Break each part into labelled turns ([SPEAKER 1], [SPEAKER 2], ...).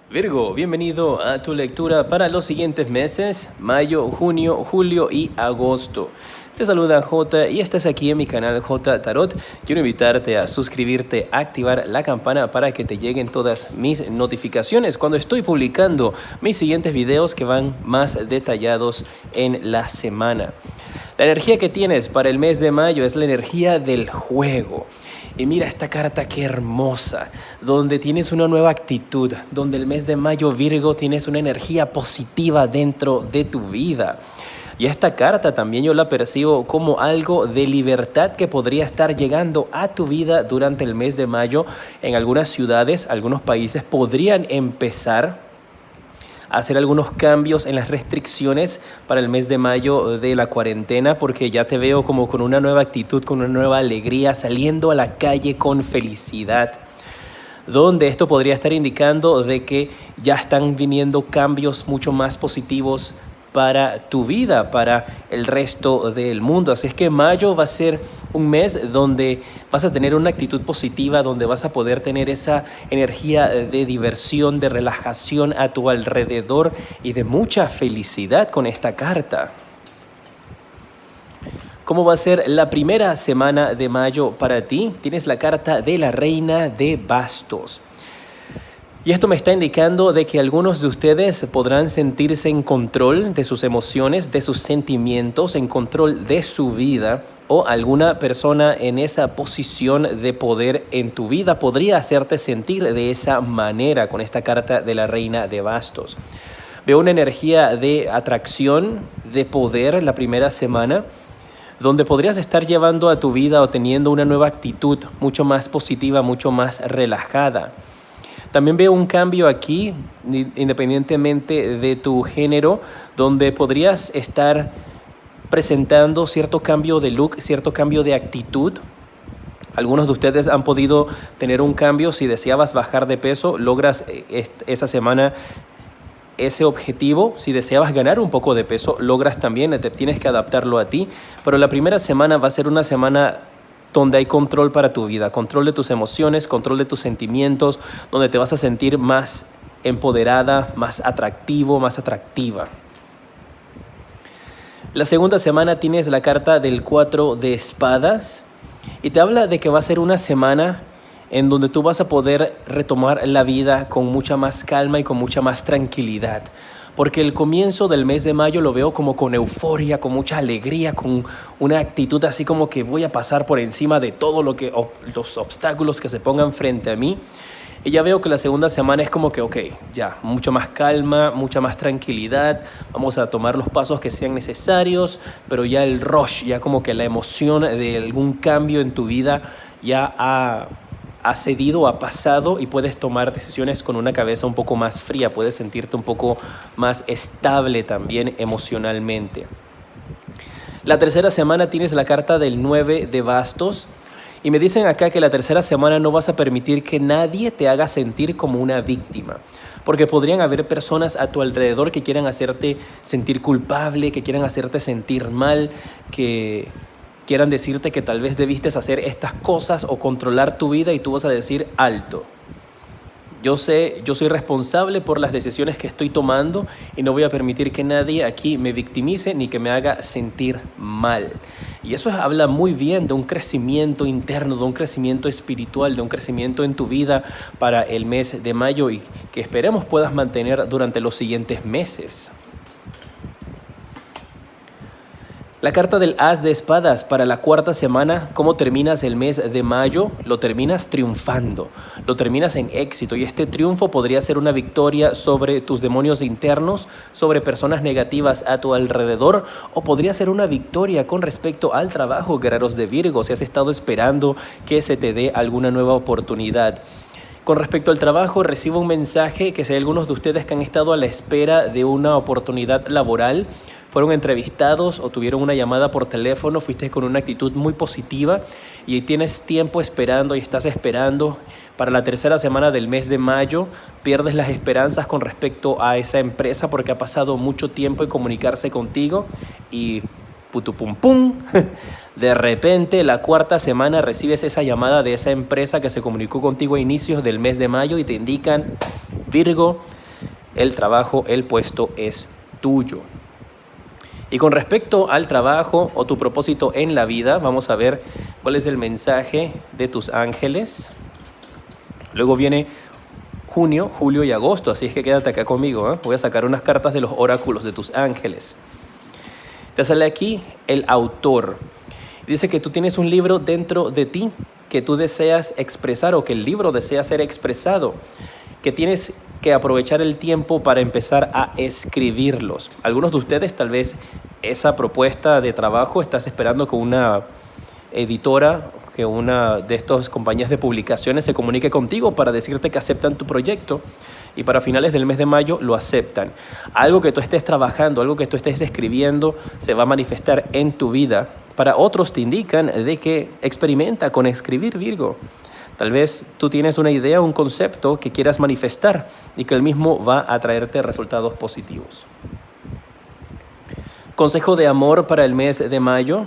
[SPEAKER 1] Virgo, bienvenido a tu lectura para los siguientes meses, mayo, junio, julio y agosto. Te saluda J y estás aquí en mi canal J Tarot. Quiero invitarte a suscribirte, a activar la campana para que te lleguen todas mis notificaciones cuando estoy publicando mis siguientes videos que van más detallados en la semana. La energía que tienes para el mes de mayo es la energía del juego. Y mira esta carta qué hermosa, donde tienes una nueva actitud, donde el mes de mayo, Virgo, tienes una energía positiva dentro de tu vida. Y esta carta también yo la percibo como algo de libertad que podría estar llegando a tu vida durante el mes de mayo. En algunas ciudades, algunos países podrían empezar hacer algunos cambios en las restricciones para el mes de mayo de la cuarentena, porque ya te veo como con una nueva actitud, con una nueva alegría, saliendo a la calle con felicidad, donde esto podría estar indicando de que ya están viniendo cambios mucho más positivos para tu vida, para el resto del mundo. Así es que mayo va a ser un mes donde vas a tener una actitud positiva, donde vas a poder tener esa energía de diversión, de relajación a tu alrededor y de mucha felicidad con esta carta. ¿Cómo va a ser la primera semana de mayo para ti? Tienes la carta de la Reina de Bastos. Y esto me está indicando de que algunos de ustedes podrán sentirse en control de sus emociones, de sus sentimientos, en control de su vida, o alguna persona en esa posición de poder en tu vida podría hacerte sentir de esa manera con esta carta de la Reina de Bastos. Veo una energía de atracción, de poder la primera semana, donde podrías estar llevando a tu vida o teniendo una nueva actitud mucho más positiva, mucho más relajada. También veo un cambio aquí, independientemente de tu género, donde podrías estar presentando cierto cambio de look, cierto cambio de actitud. Algunos de ustedes han podido tener un cambio. Si deseabas bajar de peso, logras esa semana ese objetivo. Si deseabas ganar un poco de peso, logras también, te tienes que adaptarlo a ti. Pero la primera semana va a ser una semana donde hay control para tu vida, control de tus emociones, control de tus sentimientos, donde te vas a sentir más empoderada, más atractivo, más atractiva. La segunda semana tienes la carta del 4 de espadas y te habla de que va a ser una semana en donde tú vas a poder retomar la vida con mucha más calma y con mucha más tranquilidad. Porque el comienzo del mes de mayo lo veo como con euforia, con mucha alegría, con una actitud así como que voy a pasar por encima de todo los obstáculos que se pongan frente a mí. Y ya veo que la segunda semana es como que, ok, ya, mucha más calma, mucha más tranquilidad, vamos a tomar los pasos que sean necesarios, pero ya el rush, ya como que la emoción de algún cambio en tu vida ya ha cedido, ha pasado y puedes tomar decisiones con una cabeza un poco más fría, puedes sentirte un poco más estable también emocionalmente. La tercera semana tienes la carta del 9 de bastos y me dicen acá que la tercera semana no vas a permitir que nadie te haga sentir como una víctima, porque podrían haber personas a tu alrededor que quieran hacerte sentir culpable, que quieran hacerte sentir mal, que quieran decirte que tal vez debiste hacer estas cosas o controlar tu vida y tú vas a decir alto. Yo soy responsable por las decisiones que estoy tomando y no voy a permitir que nadie aquí me victimice ni que me haga sentir mal. Y eso habla muy bien de un crecimiento interno, de un crecimiento espiritual, de un crecimiento en tu vida para el mes de mayo y que esperemos puedas mantener durante los siguientes meses. La carta del As de Espadas para la cuarta semana, ¿cómo terminas el mes de mayo? Lo terminas triunfando, lo terminas en éxito y este triunfo podría ser una victoria sobre tus demonios internos, sobre personas negativas a tu alrededor o podría ser una victoria con respecto al trabajo, guerreros de Virgo, si has estado esperando que se te dé alguna nueva oportunidad. Con respecto al trabajo, recibo un mensaje que si hay algunos de ustedes que han estado a la espera de una oportunidad laboral, fueron entrevistados o tuvieron una llamada por teléfono, fuiste con una actitud muy positiva y tienes tiempo esperando y estás esperando para la tercera semana del mes de mayo, pierdes las esperanzas con respecto a esa empresa porque ha pasado mucho tiempo en comunicarse contigo y putupum pum, de repente la cuarta semana recibes esa llamada de esa empresa que se comunicó contigo a inicios del mes de mayo y te indican, Virgo, el trabajo, el puesto es tuyo. Y con respecto al trabajo o tu propósito en la vida, vamos a ver cuál es el mensaje de tus ángeles. Luego viene junio, julio y agosto, así es que quédate acá conmigo, ¿eh? Voy a sacar unas cartas de los oráculos de tus ángeles. Te sale aquí el autor. Dice que tú tienes un libro dentro de ti que tú deseas expresar o que el libro desea ser expresado, que tienes que aprovechar el tiempo para empezar a escribirlos. Algunos de ustedes tal vez esa propuesta de trabajo estás esperando con una editora, que una de estas compañías de publicaciones se comunique contigo para decirte que aceptan tu proyecto y para finales del mes de mayo lo aceptan. Algo que tú estés trabajando, algo que tú estés escribiendo se va a manifestar en tu vida. Para otros te indican de que experimenta con escribir, Virgo. Tal vez tú tienes una idea, un concepto que quieras manifestar y que el mismo va a traerte resultados positivos. Consejo de amor para el mes de mayo.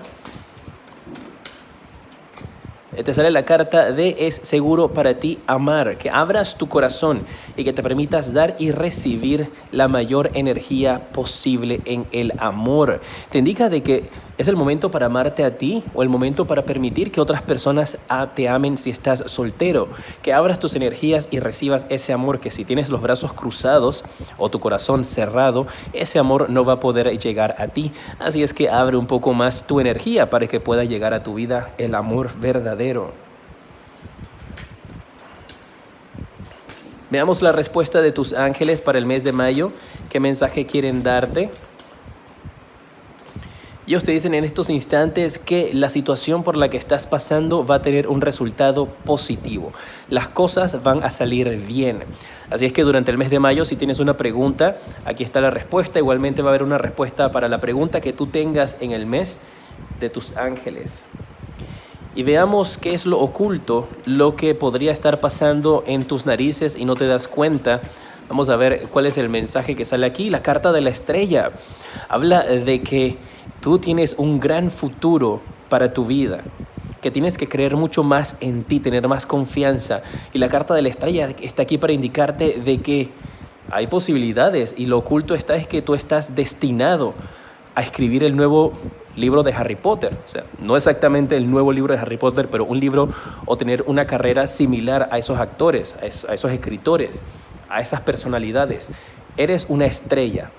[SPEAKER 1] Te sale la carta de es seguro para ti amar, que abras tu corazón y que te permitas dar y recibir la mayor energía posible en el amor. Te indica de que es el momento para amarte a ti o el momento para permitir que otras personas te amen si estás soltero, que abras tus energías y recibas ese amor que si tienes los brazos cruzados o tu corazón cerrado, ese amor no va a poder llegar a ti. Así es que abre un poco más tu energía para que pueda llegar a tu vida el amor verdadero. Veamos la respuesta de tus ángeles para el mes de mayo. ¿Qué mensaje quieren darte? Ellos te dicen en estos instantes que la situación por la que estás pasando va a tener un resultado positivo. Las cosas van a salir bien. Así es que durante el mes de mayo, si tienes una pregunta, aquí está la respuesta. Igualmente va a haber una respuesta para la pregunta que tú tengas en el mes de tus ángeles. Y veamos qué es lo oculto, lo que podría estar pasando en tus narices y no te das cuenta. Vamos a ver cuál es el mensaje que sale aquí. La carta de la estrella habla de que tú tienes un gran futuro para tu vida, que tienes que creer mucho más en ti, tener más confianza. Y la carta de la estrella está aquí para indicarte de que hay posibilidades y lo oculto es que tú estás destinado a escribir el nuevo libro de Harry Potter. O sea, no exactamente el nuevo libro de Harry Potter, pero un libro o tener una carrera similar a esos actores, a esos escritores, a esas personalidades. Eres una estrella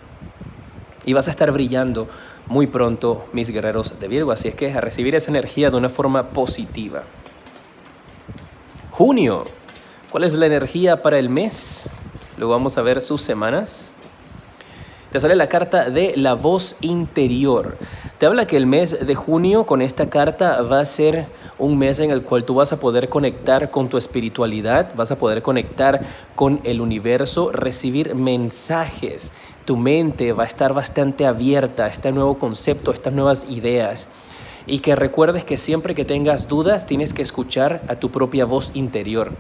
[SPEAKER 1] y vas a estar brillando muy pronto, mis guerreros de Virgo. Así es que a recibir esa energía de una forma positiva. Junio. ¿Cuál es la energía para el mes? Luego vamos a ver sus semanas. Te sale la carta de la voz interior. Te habla que el mes de junio con esta carta va a ser un mes en el cual tú vas a poder conectar con tu espiritualidad, vas a poder conectar con el universo, recibir mensajes. Tu mente va a estar bastante abierta a este nuevo concepto, a estas nuevas ideas. Y que recuerdes que siempre que tengas dudas tienes que escuchar a tu propia voz interior.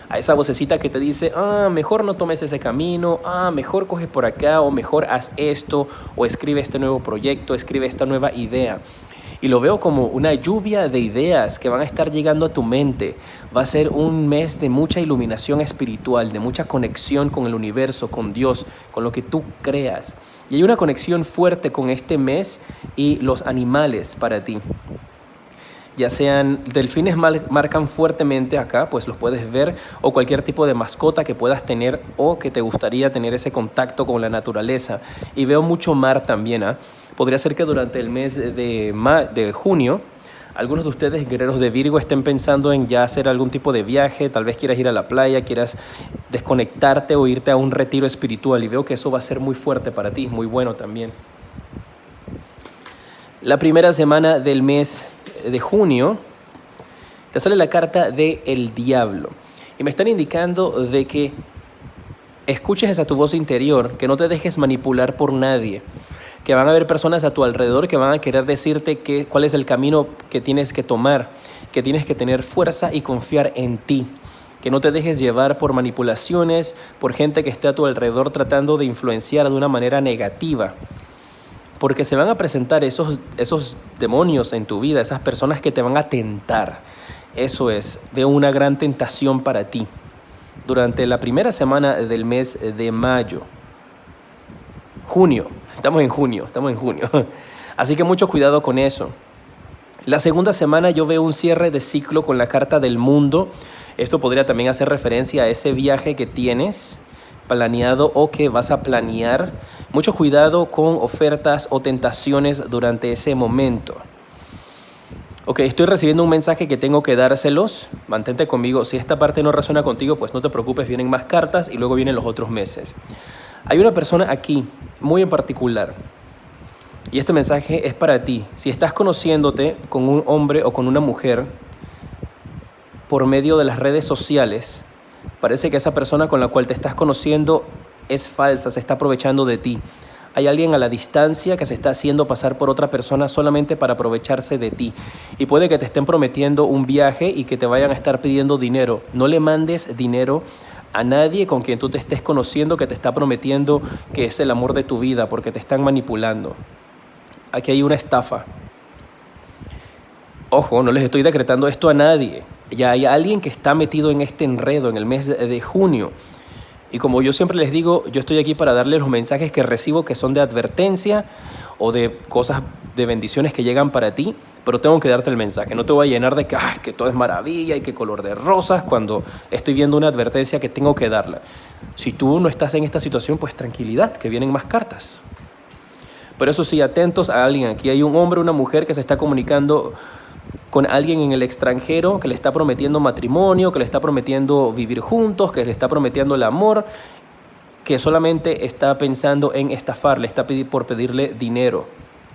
[SPEAKER 1] A esa vocecita que te dice, mejor no tomes ese camino, mejor coge por acá, o mejor haz esto, o escribe este nuevo proyecto, escribe esta nueva idea. Y lo veo como una lluvia de ideas que van a estar llegando a tu mente. Va a ser un mes de mucha iluminación espiritual, de mucha conexión con el universo, con Dios, con lo que tú creas. Y hay una conexión fuerte con este mes y los animales para ti. Ya sean delfines marcan fuertemente acá, pues los puedes ver, o cualquier tipo de mascota que puedas tener o que te gustaría tener ese contacto con la naturaleza. Y veo mucho mar también. Podría ser que durante el mes de junio, algunos de ustedes, guerreros de Virgo, estén pensando en ya hacer algún tipo de viaje. Tal vez quieras ir a la playa, quieras desconectarte o irte a un retiro espiritual. Y veo que eso va a ser muy fuerte para ti, muy bueno también. La primera semana del mes de junio, te sale la carta de el diablo. Y me están indicando de que escuches a tu voz interior, que no te dejes manipular por nadie. Que van a haber personas a tu alrededor que van a querer decirte cuál es el camino que tienes que tomar, que tienes que tener fuerza y confiar en ti. Que no te dejes llevar por manipulaciones, por gente que esté a tu alrededor tratando de influenciar de una manera negativa. Porque se van a presentar esos demonios en tu vida, esas personas que te van a tentar. Eso es, veo una gran tentación para ti durante la primera semana del mes de mayo. junio. Estamos en junio. Así que mucho cuidado con eso. La segunda semana yo veo un cierre de ciclo con la carta del mundo. Esto podría también hacer referencia a ese viaje que tienes planeado o que vas a planear. Mucho cuidado con ofertas o tentaciones durante ese momento. Ok, estoy recibiendo un mensaje que tengo que dárselos. Mantente conmigo. Si esta parte no resuena contigo, pues no te preocupes, vienen más cartas y luego vienen los otros meses. Hay una persona aquí, muy en particular, y este mensaje es para ti. Si estás conociéndote con un hombre o con una mujer por medio de las redes sociales, parece que esa persona con la cual te estás conociendo es falsa, se está aprovechando de ti. Hay alguien a la distancia que se está haciendo pasar por otra persona solamente para aprovecharse de ti. Y puede que te estén prometiendo un viaje y que te vayan a estar pidiendo dinero. No le mandes dinero a nadie con quien tú te estés conociendo que te está prometiendo que es el amor de tu vida, porque te están manipulando. Aquí hay una estafa. Ojo, no les estoy decretando esto a nadie. Ya hay alguien que está metido en este enredo en el mes de junio. Y como yo siempre les digo, yo estoy aquí para darles los mensajes que recibo que son de advertencia o de cosas, de bendiciones que llegan para ti, pero tengo que darte el mensaje. No te voy a llenar de que todo es maravilla y que color de rosas cuando estoy viendo una advertencia que tengo que darla. Si tú no estás en esta situación, pues tranquilidad, que vienen más cartas. Pero eso sí, atentos a alguien. Aquí hay un hombre o una mujer que se está comunicando con alguien en el extranjero, que le está prometiendo matrimonio, que le está prometiendo vivir juntos, que le está prometiendo el amor, que solamente está pensando en estafarle, está por pedirle dinero.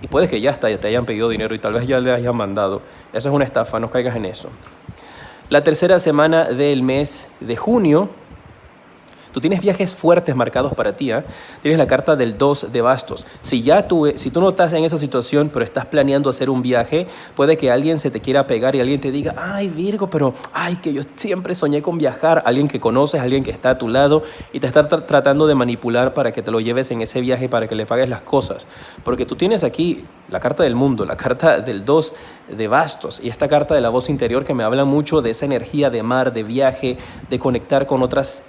[SPEAKER 1] Y puede que ya te hayan pedido dinero y tal vez ya le hayan mandado. Eso es una estafa, no caigas en eso. La tercera semana del mes de junio, tú tienes viajes fuertes marcados para ti, ¿eh? Tienes la carta del 2 de bastos. Si tú no estás en esa situación, pero estás planeando hacer un viaje, puede que alguien se te quiera pegar y alguien te diga, ay Virgo, pero que yo siempre soñé con viajar. Alguien que conoces, alguien que está a tu lado y te está tratando de manipular para que te lo lleves en ese viaje, para que le pagues las cosas. Porque tú tienes aquí la carta del mundo, la carta del 2 de bastos y esta carta de la voz interior que me habla mucho de esa energía de mar, de viaje, de conectar con otras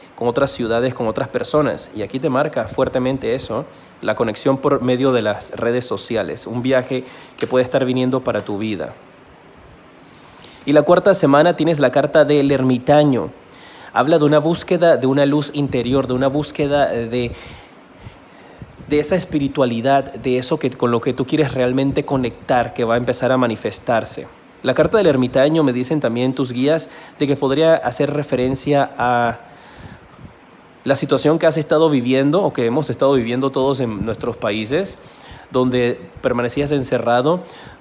[SPEAKER 1] ciudades, con otras personas. Y aquí te marca fuertemente eso, la conexión por medio de las redes sociales, un viaje que puede estar viniendo para tu vida. Y la cuarta semana tienes la carta del ermitaño. Habla de una búsqueda de una luz interior, de una búsqueda de esa espiritualidad, de eso con lo que tú quieres realmente conectar, que va a empezar a manifestarse. La carta del ermitaño, me dicen también tus guías, de que podría hacer referencia a la situación que has estado viviendo o que hemos estado viviendo todos en nuestros países, donde permanecías encerrado,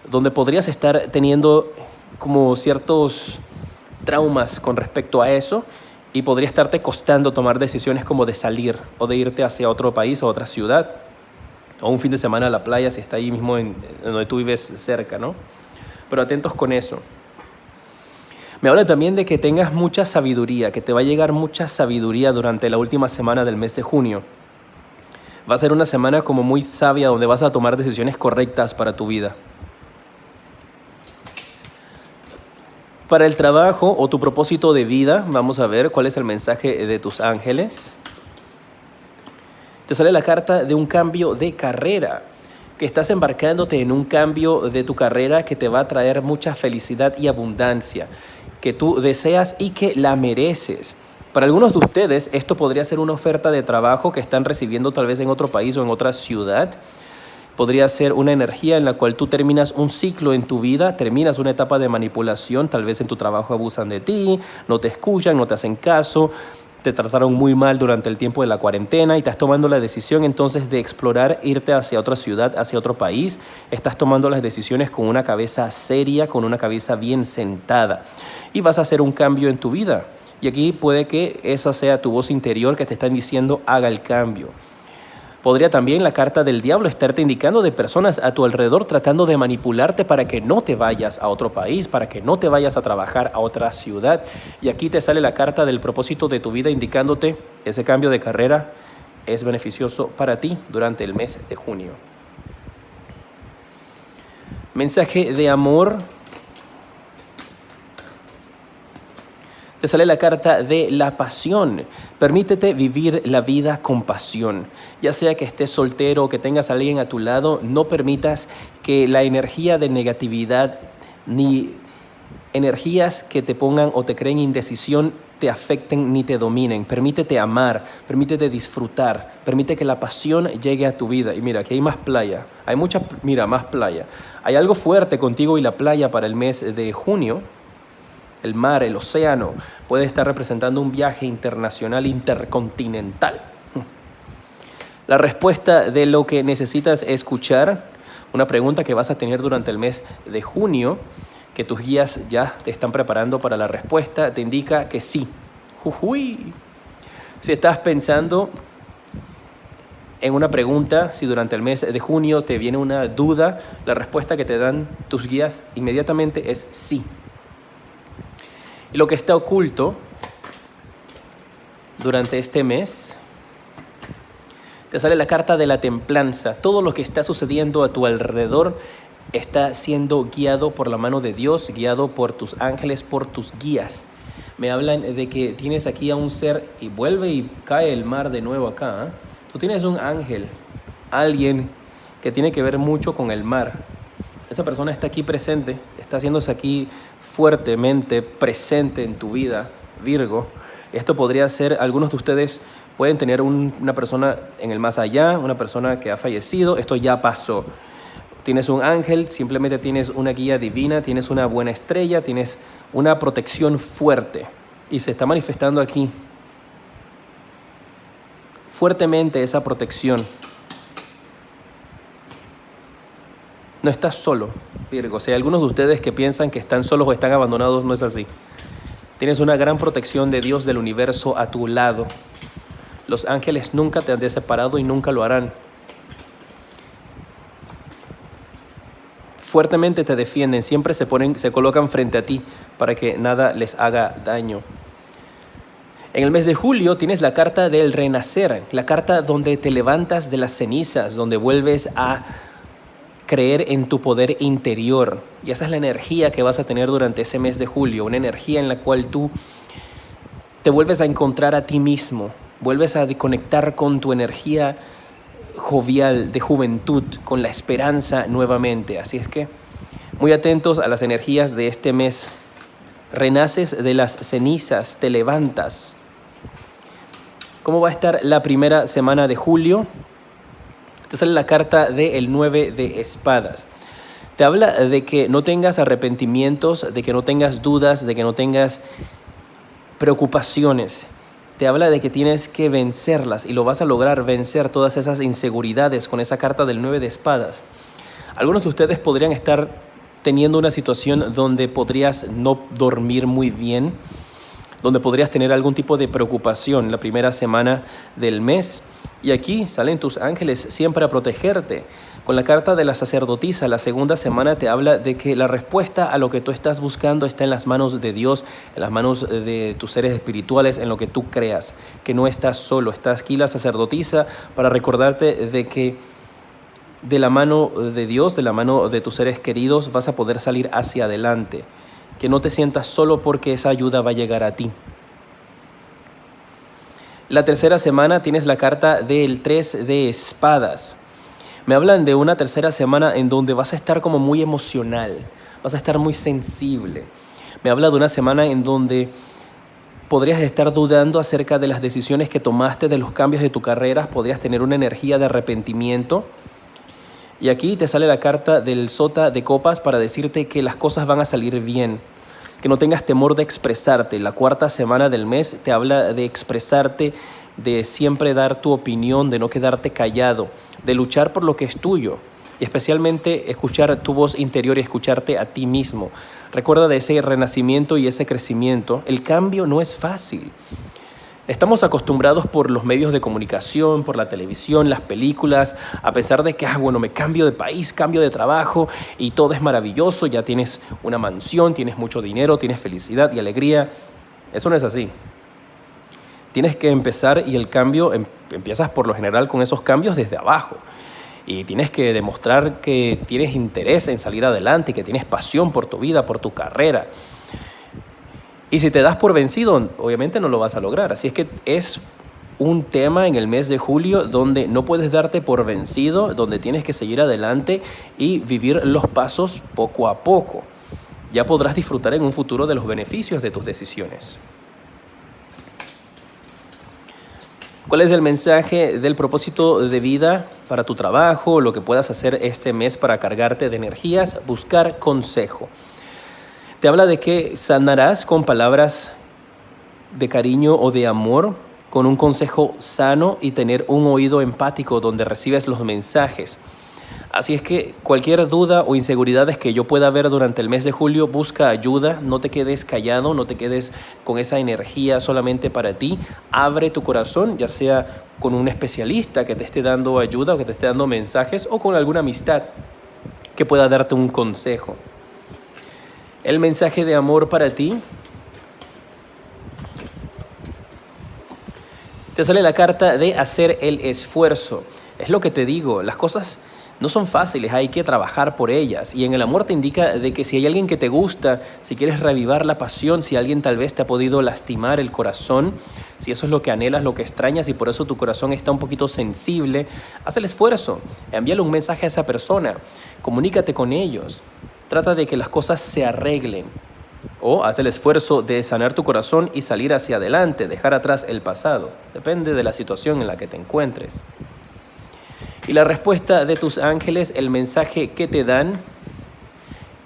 [SPEAKER 1] donde podrías estar teniendo como ciertos traumas con respecto a eso y podría estarte costando tomar decisiones como de salir o de irte hacia otro país o otra ciudad o un fin de semana a la playa si está ahí mismo en donde tú vives cerca, ¿no? Pero atentos con eso. Me habla también de que tengas mucha sabiduría, que te va a llegar mucha sabiduría durante la última semana del mes de junio. Va a ser una semana como muy sabia donde vas a tomar decisiones correctas para tu vida. Para el trabajo o tu propósito de vida, vamos a ver cuál es el mensaje de tus ángeles. Te sale la carta de un cambio de carrera, que estás embarcándote en un cambio de tu carrera que te va a traer mucha felicidad y abundancia, que tú deseas y que la mereces. Para algunos de ustedes, esto podría ser una oferta de trabajo que están recibiendo tal vez en otro país o en otra ciudad. Podría ser una energía en la cual tú terminas un ciclo en tu vida, terminas una etapa de manipulación, tal vez en tu trabajo abusan de ti, no te escuchan, no te hacen caso, te trataron muy mal durante el tiempo de la cuarentena y estás tomando la decisión entonces de explorar, irte hacia otra ciudad, hacia otro país. Estás tomando las decisiones con una cabeza seria, con una cabeza bien sentada y vas a hacer un cambio en tu vida. Y aquí puede que esa sea tu voz interior que te está diciendo haga el cambio. Podría también la carta del diablo estarte indicando de personas a tu alrededor tratando de manipularte para que no te vayas a otro país, para que no te vayas a trabajar a otra ciudad. Y aquí te sale la carta del propósito de tu vida indicándote ese cambio de carrera es beneficioso para ti durante el mes de junio. Mensaje de amor. Te sale la carta de la pasión. Permítete vivir la vida con pasión. Ya sea que estés soltero o que tengas a alguien a tu lado, no permitas que la energía de negatividad ni energías que te pongan o te creen indecisión te afecten ni te dominen. Permítete amar, permítete disfrutar, permite que la pasión llegue a tu vida. Y mira, aquí hay más playa, hay más playa. Hay algo fuerte contigo y la playa para el mes de junio. El mar, el océano, puede estar representando un viaje internacional, intercontinental. La respuesta de lo que necesitas escuchar, una pregunta que vas a tener durante el mes de junio, que tus guías ya te están preparando para la respuesta, te indica que sí. Ujuy. Si estás pensando en una pregunta, si durante el mes de junio te viene una duda, la respuesta que te dan tus guías inmediatamente es sí. Y lo que está oculto durante este mes, te sale la carta de la templanza. Todo lo que está sucediendo a tu alrededor está siendo guiado por la mano de Dios, guiado por tus ángeles, por tus guías. Me hablan de que tienes aquí a un ser y vuelve y cae el mar de nuevo acá, ¿eh? Tú tienes un ángel, alguien que tiene que ver mucho con el mar. Esa persona está aquí presente, está haciéndose aquí fuertemente presente en tu vida, Virgo. Esto podría ser, algunos de ustedes pueden tener una persona en el más allá, una persona que ha fallecido, esto ya pasó. Tienes un ángel, simplemente tienes una guía divina, tienes una buena estrella, tienes una protección fuerte y se está manifestando aquí fuertemente esa protección. No estás solo, Virgo. Si hay algunos de ustedes que piensan que están solos o están abandonados, no es así. Tienes una gran protección de Dios del universo a tu lado. Los ángeles nunca te han desamparado y nunca lo harán. Fuertemente te defienden, siempre se colocan frente a ti para que nada les haga daño. En el mes de julio tienes la carta del renacer, la carta donde te levantas de las cenizas, donde vuelves a creer en tu poder interior. Y esa es la energía que vas a tener durante ese mes de julio, una energía en la cual tú te vuelves a encontrar a ti mismo, vuelves a conectar con tu energía jovial de juventud, con la esperanza nuevamente. Así es que muy atentos a las energías de este mes. Renaces de las cenizas, te levantas. ¿Cómo va a estar la primera semana de julio? Te sale la carta del 9 de espadas. Te habla de que no tengas arrepentimientos, de que no tengas dudas, de que no tengas preocupaciones. Te habla de que tienes que vencerlas y lo vas a lograr vencer todas esas inseguridades con esa carta del 9 de espadas. Algunos de ustedes podrían estar teniendo una situación donde podrías no dormir muy bien, donde podrías tener algún tipo de preocupación la primera semana del mes. Y aquí salen tus ángeles siempre a protegerte. Con la carta de la sacerdotisa, la segunda semana te habla de que la respuesta a lo que tú estás buscando está en las manos de Dios, en las manos de tus seres espirituales, en lo que tú creas, que no estás solo. Está aquí la sacerdotisa para recordarte de que de la mano de Dios, de la mano de tus seres queridos, vas a poder salir hacia adelante. Que no te sientas solo porque esa ayuda va a llegar a ti. La tercera semana tienes la carta del 3 de espadas. Me hablan de una tercera semana en donde vas a estar como muy emocional, vas a estar muy sensible. Me habla de una semana en donde podrías estar dudando acerca de las decisiones que tomaste, de los cambios de tu carrera, podrías tener una energía de arrepentimiento. Y aquí te sale la carta del sota de copas para decirte que las cosas van a salir bien, que no tengas temor de expresarte. La cuarta semana del mes te habla de expresarte, de siempre dar tu opinión, de no quedarte callado, de luchar por lo que es tuyo y especialmente escuchar tu voz interior y escucharte a ti mismo. Recuerda de ese renacimiento y ese crecimiento. El cambio no es fácil. Estamos acostumbrados por los medios de comunicación, por la televisión, las películas, a pesar de que, me cambio de país, cambio de trabajo y todo es maravilloso, ya tienes una mansión, tienes mucho dinero, tienes felicidad y alegría. Eso no es así. Tienes que empezar y el cambio, empiezas por lo general con esos cambios desde abajo. Y tienes que demostrar que tienes interés en salir adelante, que tienes pasión por tu vida, por tu carrera. Y si te das por vencido, obviamente no lo vas a lograr. Así es que es un tema en el mes de julio donde no puedes darte por vencido, donde tienes que seguir adelante y vivir los pasos poco a poco. Ya podrás disfrutar en un futuro de los beneficios de tus decisiones. ¿Cuál es el mensaje del propósito de vida para tu trabajo? Lo que puedas hacer este mes para cargarte de energías, buscar consejo. Te habla de que sanarás con palabras de cariño o de amor, con un consejo sano y tener un oído empático donde recibes los mensajes. Así es que cualquier duda o inseguridades que yo pueda ver durante el mes de julio, busca ayuda, no te quedes callado, no te quedes con esa energía solamente para ti. Abre tu corazón, ya sea con un especialista que te esté dando ayuda o que te esté dando mensajes, o con alguna amistad que pueda darte un consejo. El mensaje de amor para ti. Te sale la carta de hacer el esfuerzo. Es lo que te digo, las cosas no son fáciles, hay que trabajar por ellas. Y en el amor te indica de que si hay alguien que te gusta, si quieres reavivar la pasión, si alguien tal vez te ha podido lastimar el corazón, si eso es lo que anhelas, lo que extrañas y por eso tu corazón está un poquito sensible, haz el esfuerzo, envíale un mensaje a esa persona, comunícate con ellos, trata de que las cosas se arreglen. O haz el esfuerzo de sanar tu corazón y salir hacia adelante, dejar atrás el pasado. Depende de la situación en la que te encuentres. Y la respuesta de tus ángeles, el mensaje que te dan,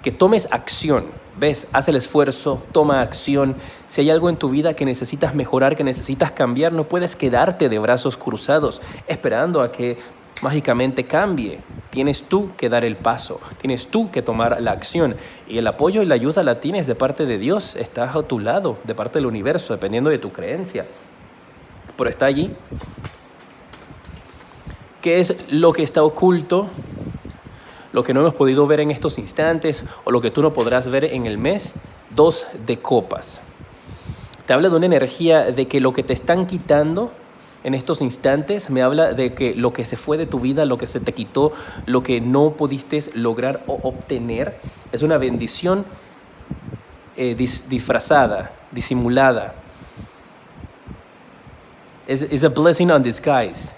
[SPEAKER 1] que tomes acción. ¿Ves? Haz el esfuerzo, toma acción. Si hay algo en tu vida que necesitas mejorar, que necesitas cambiar, no puedes quedarte de brazos cruzados esperando a que mágicamente cambie. Tienes tú que dar el paso, tienes tú que tomar la acción. Y el apoyo y la ayuda la tienes de parte de Dios, está a tu lado, de parte del universo, dependiendo de tu creencia. Pero está allí. ¿Qué es lo que está oculto? Lo que no hemos podido ver en estos instantes o lo que tú no podrás ver en el mes. 2 de copas. Te habla de una energía de que lo que te están quitando en estos instantes, me habla de que lo que se fue de tu vida, lo que se te quitó, lo que no pudiste lograr o obtener, es una bendición disfrazada, disimulada. Es a blessing on disguise.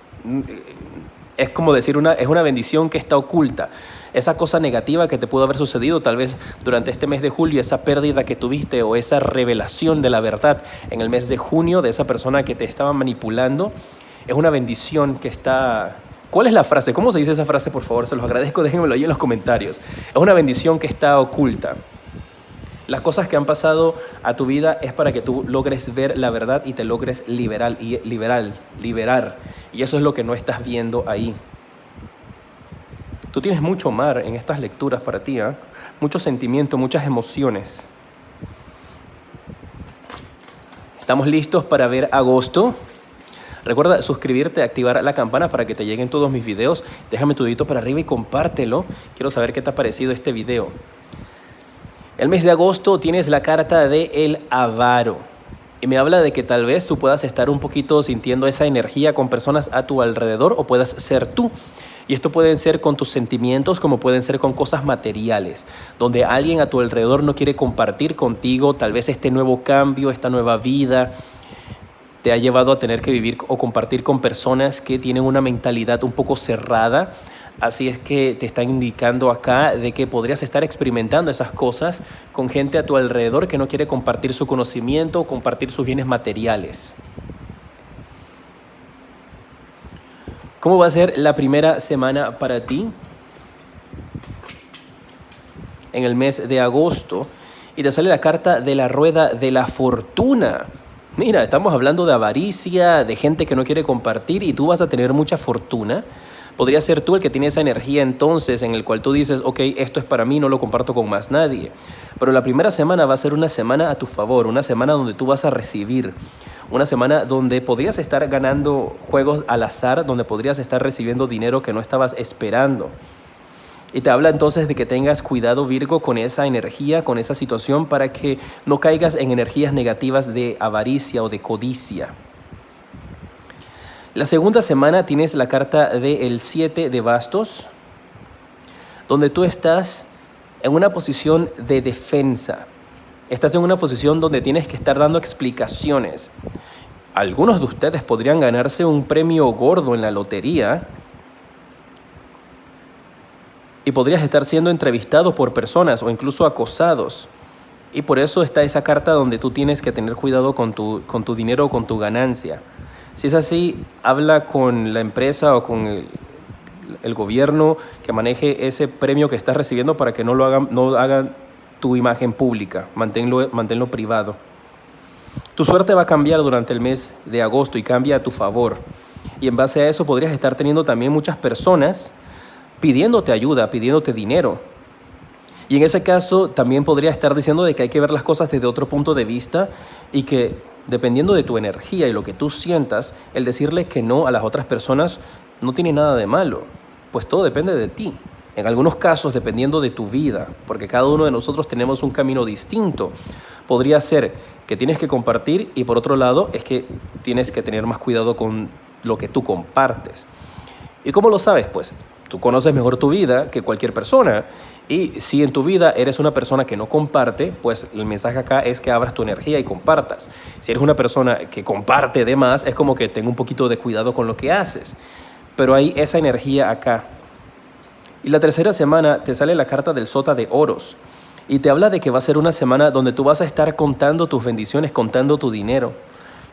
[SPEAKER 1] Es como decir, es una bendición que está oculta. Esa cosa negativa que te pudo haber sucedido tal vez durante este mes de julio, esa pérdida que tuviste o esa revelación de la verdad en el mes de junio de esa persona que te estaba manipulando, es una bendición que está... ¿Cuál es la frase? ¿Cómo se dice esa frase, por favor? Se los agradezco, déjenmelo ahí en los comentarios. Es una bendición que está oculta. Las cosas que han pasado a tu vida es para que tú logres ver la verdad y te logres liberar. Y eso es lo que no estás viendo ahí. Tú tienes mucho mar en estas lecturas para ti, ¿eh? Mucho sentimiento, muchas emociones. ¿Estamos listos para ver agosto? Recuerda suscribirte, activar la campana para que te lleguen todos mis videos. Déjame tu dedito para arriba y compártelo. Quiero saber qué te ha parecido este video. El mes de agosto tienes la carta de el avaro. Y me habla de que tal vez tú puedas estar un poquito sintiendo esa energía con personas a tu alrededor o puedas ser tú. Y esto pueden ser con tus sentimientos como pueden ser con cosas materiales, donde alguien a tu alrededor no quiere compartir contigo tal vez este nuevo cambio, esta nueva vida. Te ha llevado a tener que vivir o compartir con personas que tienen una mentalidad un poco cerrada. Así es que te están indicando acá de que podrías estar experimentando esas cosas con gente a tu alrededor que no quiere compartir su conocimiento o compartir sus bienes materiales. ¿Cómo va a ser la primera semana para ti? En el mes de agosto. Y te sale la carta de la rueda de la fortuna. Mira, estamos hablando de avaricia, de gente que no quiere compartir y tú vas a tener mucha fortuna. Podría ser tú el que tiene esa energía entonces en el cual tú dices, ok, esto es para mí, no lo comparto con más nadie. Pero la primera semana va a ser una semana a tu favor, una semana donde tú vas a recibir, una semana donde podrías estar ganando juegos al azar, donde podrías estar recibiendo dinero que no estabas esperando. Y te habla entonces de que tengas cuidado, Virgo, con esa energía, con esa situación, para que no caigas en energías negativas de avaricia o de codicia. La segunda semana tienes la carta del 7 de bastos, donde tú estás en una posición de defensa. Estás en una posición donde tienes que estar dando explicaciones. Algunos de ustedes podrían ganarse un premio gordo en la lotería y podrías estar siendo entrevistado por personas o incluso acosados. Y por eso está esa carta donde tú tienes que tener cuidado con tu dinero o con tu ganancia. Si es así, habla con la empresa o con el gobierno que maneje ese premio que estás recibiendo para que no hagan tu imagen pública. Manténlo privado. Tu suerte va a cambiar durante el mes de agosto y cambia a tu favor. Y en base a eso podrías estar teniendo también muchas personas pidiéndote ayuda, pidiéndote dinero. Y en ese caso también podría estar diciendo de que hay que ver las cosas desde otro punto de vista y que dependiendo de tu energía y lo que tú sientas, el decirle que no a las otras personas no tiene nada de malo, pues todo depende de ti. En algunos casos, dependiendo de tu vida, porque cada uno de nosotros tenemos un camino distinto, podría ser que tienes que compartir y por otro lado es que tienes que tener más cuidado con lo que tú compartes. ¿Y cómo lo sabes? Pues tú conoces mejor tu vida que cualquier persona. Y si en tu vida eres una persona que no comparte, pues el mensaje acá es que abras tu energía y compartas. Si eres una persona que comparte de más, es como que ten un poquito de cuidado con lo que haces. Pero hay esa energía acá. Y la tercera semana te sale la carta del Sota de Oros. Y te habla de que va a ser una semana donde tú vas a estar contando tus bendiciones, contando tu dinero.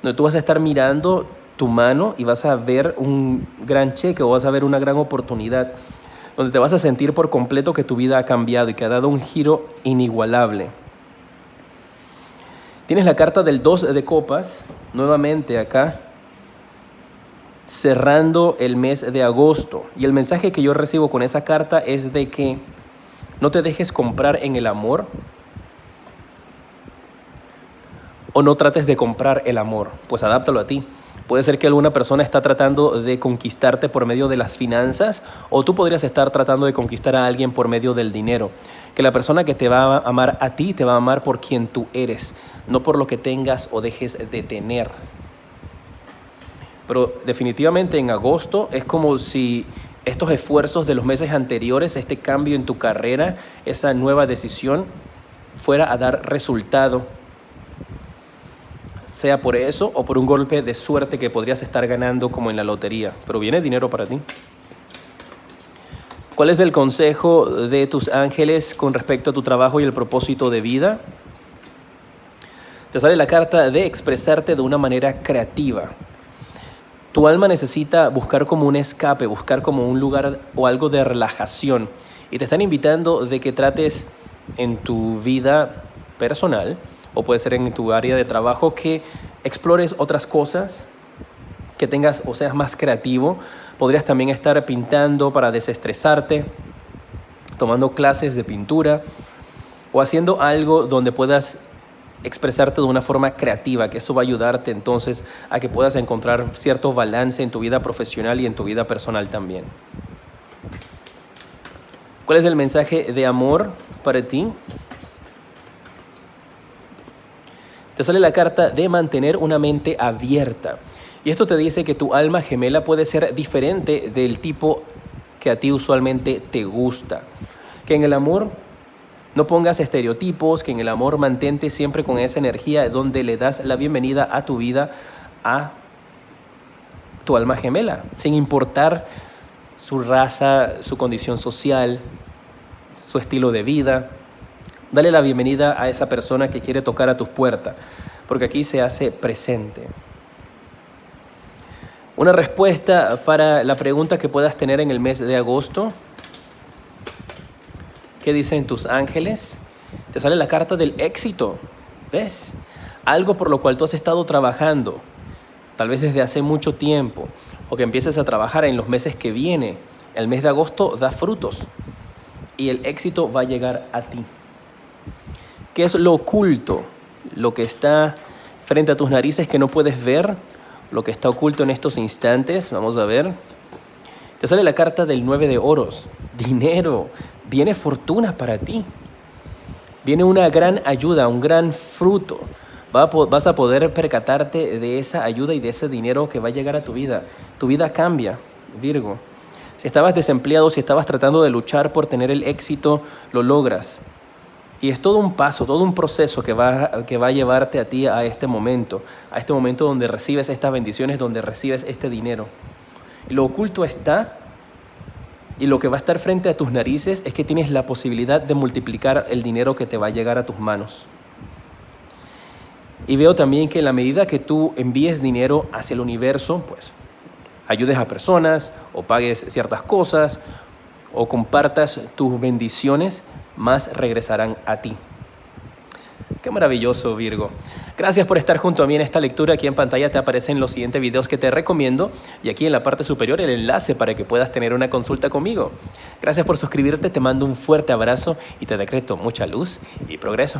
[SPEAKER 1] Donde tú vas a estar mirando tu mano y vas a ver un gran cheque o vas a ver una gran oportunidad. Donde te vas a sentir por completo que tu vida ha cambiado y que ha dado un giro inigualable. Tienes la carta del 2 de copas, nuevamente acá, cerrando el mes de agosto. Y el mensaje que yo recibo con esa carta es de que no te dejes comprar en el amor o no trates de comprar el amor, pues adáptalo a ti. Puede ser que alguna persona está tratando de conquistarte por medio de las finanzas o tú podrías estar tratando de conquistar a alguien por medio del dinero. Que la persona que te va a amar a ti te va a amar por quien tú eres, no por lo que tengas o dejes de tener. Pero definitivamente en agosto es como si estos esfuerzos de los meses anteriores, este cambio en tu carrera, esa nueva decisión fuera a dar resultado. Sea por eso o por un golpe de suerte que podrías estar ganando como en la lotería. Pero viene dinero para ti. ¿Cuál es el consejo de tus ángeles con respecto a tu trabajo y el propósito de vida? Te sale la carta de expresarte de una manera creativa. Tu alma necesita buscar como un escape, buscar como un lugar o algo de relajación. Y te están invitando de que trates en tu vida personal o puede ser en tu área de trabajo, que explores otras cosas, que tengas o seas más creativo. Podrías también estar pintando para desestresarte, tomando clases de pintura o haciendo algo donde puedas expresarte de una forma creativa, que eso va a ayudarte entonces a que puedas encontrar cierto balance en tu vida profesional y en tu vida personal también. ¿Cuál es el mensaje de amor para ti? Te sale la carta de mantener una mente abierta. Y esto te dice que tu alma gemela puede ser diferente del tipo que a ti usualmente te gusta. Que en el amor no pongas estereotipos, que en el amor mantente siempre con esa energía donde le das la bienvenida a tu vida, a tu alma gemela, sin importar su raza, su condición social, su estilo de vida. Dale la bienvenida a esa persona que quiere tocar a tus puertas, porque aquí se hace presente. Una respuesta para la pregunta que puedas tener en el mes de agosto. ¿Qué dicen tus ángeles? Te sale la carta del éxito. ¿Ves? Algo por lo cual tú has estado trabajando, tal vez desde hace mucho tiempo, o que empieces a trabajar en los meses que vienen. El mes de agosto da frutos y el éxito va a llegar a ti. ¿Qué es lo oculto? Lo que está frente a tus narices que no puedes ver, lo que está oculto en estos instantes. Vamos a ver. Te sale la carta del 9 de oros. Dinero. Viene fortuna para ti. Viene una gran ayuda, un gran fruto. Vas a poder percatarte de esa ayuda y de ese dinero que va a llegar a tu vida. Tu vida cambia, Virgo. Si estabas desempleado, si estabas tratando de luchar por tener el éxito, lo logras. Y es todo un paso, todo un proceso que va a llevarte a ti a este momento donde recibes estas bendiciones, donde recibes este dinero. Y lo oculto está, y lo que va a estar frente a tus narices es que tienes la posibilidad de multiplicar el dinero que te va a llegar a tus manos. Y veo también que en la medida que tú envíes dinero hacia el universo, pues ayudes a personas o pagues ciertas cosas o compartas tus bendiciones, más regresarán a ti. Qué maravilloso, Virgo. Gracias por estar junto a mí en esta lectura. Aquí en pantalla te aparecen los siguientes videos que te recomiendo y aquí en la parte superior el enlace para que puedas tener una consulta conmigo. Gracias por suscribirte, te mando un fuerte abrazo y te decreto mucha luz y progreso.